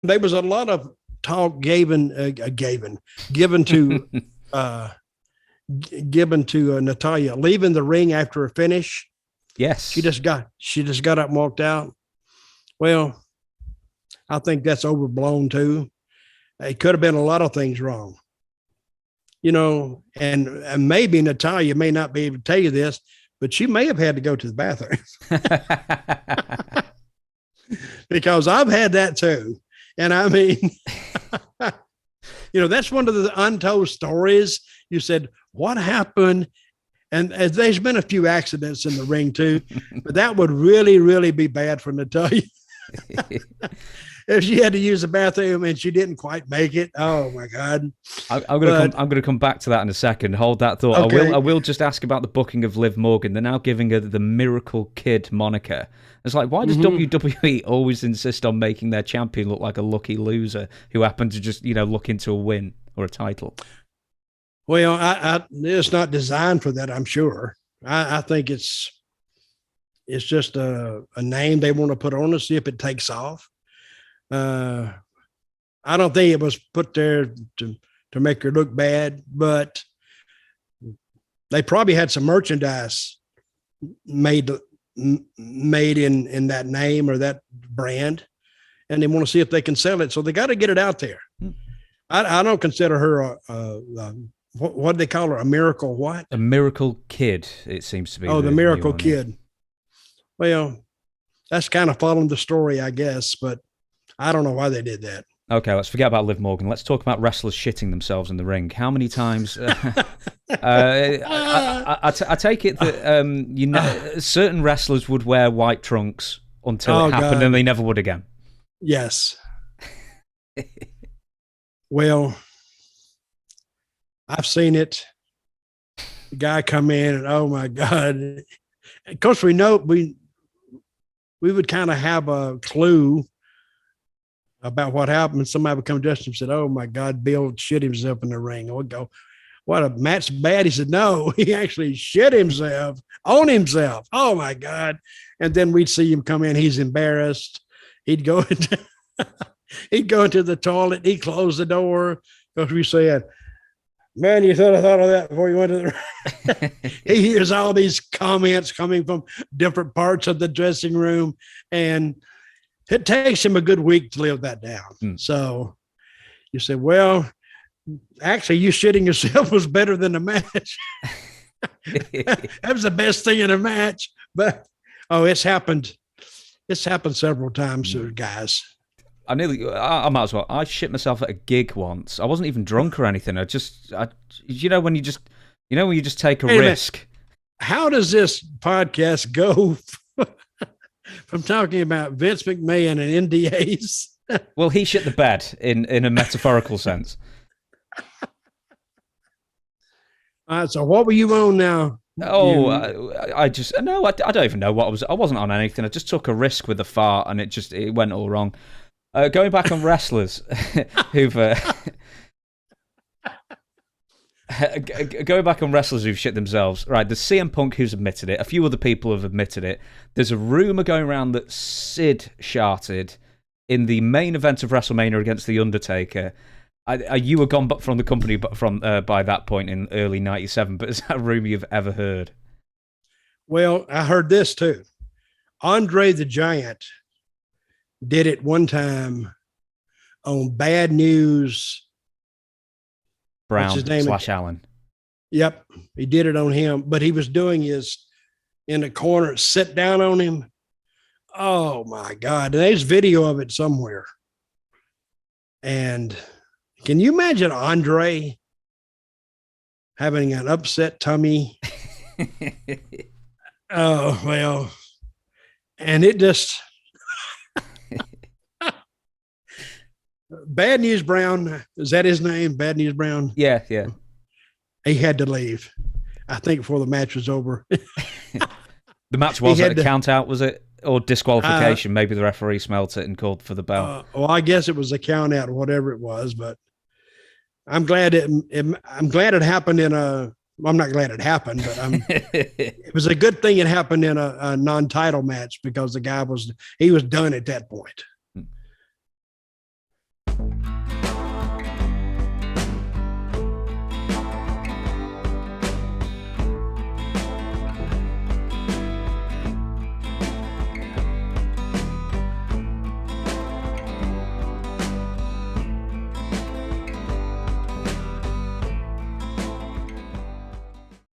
there was a lot of talk given to Natalia leaving the ring after a finish. Yes, she just got up and walked out. Well, I think that's overblown too. It could have been a lot of things wrong, and maybe Natalia may not be able to tell you this, but she may have had to go to the bathroom. Because I've had that too. And I mean, that's one of the untold stories. You said, what happened? And there's been a few accidents in the ring too, but that would really, really be bad for Natalia. If she had to use the bathroom and she didn't quite make it. Oh my God. I'm going to come back to that in a second. Hold that thought. Okay. I will just ask about the booking of Liv Morgan. They're now giving her the Miracle Kid moniker. It's like, why does WWE always insist on making their champion look like a lucky loser who happened to just, look into a win or a title? Well, it's not designed for that, I'm sure. I think it's just a name they want to put on to see if it takes off. I don't think it was put there to make her look bad, but they probably had some merchandise made in that name or that brand, and they want to see if they can sell it. So they got to get it out there. I don't consider her what do they call her? A miracle what? A miracle kid, it seems to be. Oh, the miracle kid. Well, that's kind of following the story, I guess, but I don't know why they did that. Okay, let's forget about Liv Morgan. Let's talk about wrestlers shitting themselves in the ring. How many times? I take it that certain wrestlers would wear white trunks until it happened, and they never would again. Yes. Well, I've seen it. The guy come in, and oh my God! Of course, we know we would kind of have a clue about what happened. Somebody would come to us and said, "Oh my God, Bill shit himself in the ring." I would go, "What? A match bad?" He said, "No, he actually shit himself on himself." Oh my God! And then we'd see him come in. He's embarrassed. He'd go into the toilet. He'd close the door because we said, "Man, you should have thought of that before you went to the ring." He hears all these comments coming from different parts of the dressing room, and it takes him a good week to live that down. So you say, well, actually, you shitting yourself was better than the match. That was the best thing in a match. But, it's happened. It's happened several times to guys. I might as well. I shit myself at a gig once. I wasn't even drunk or anything. When you just take a risk. How does this podcast go from talking about Vince McMahon and NDAs? Well, he shit the bed in a metaphorical sense. So what were you on now? Oh, I don't even know what I was. I wasn't on anything. I just took a risk with the fart, and it went all wrong. Going back on wrestlers who've shit themselves. Right, there's CM Punk who's admitted it. A few other people have admitted it. There's a rumor going around that Sid sharted in the main event of WrestleMania against The Undertaker. You were gone from the company by that point in early '97, but is that a rumor you've ever heard? Well, I heard this too. Andre the Giant did it one time on Bad News Brown / Allen. Yep, he did it on him, but he was doing his in the corner, sit down on him. Oh my God, there's video of it somewhere. And can you imagine Andre having an upset tummy? Oh, well, and it just Bad News Brown, is that his name? Bad News Brown? Yeah. He had to leave, I think, before the match was over. The match was at a count out, was it? Or disqualification? Maybe the referee smelt it and called for the bell. Well, I guess it was a count out or whatever it was, but I'm glad it happened in a, well, I'm not glad it happened, but it was a good thing it happened in a non-title match because the guy was done at that point.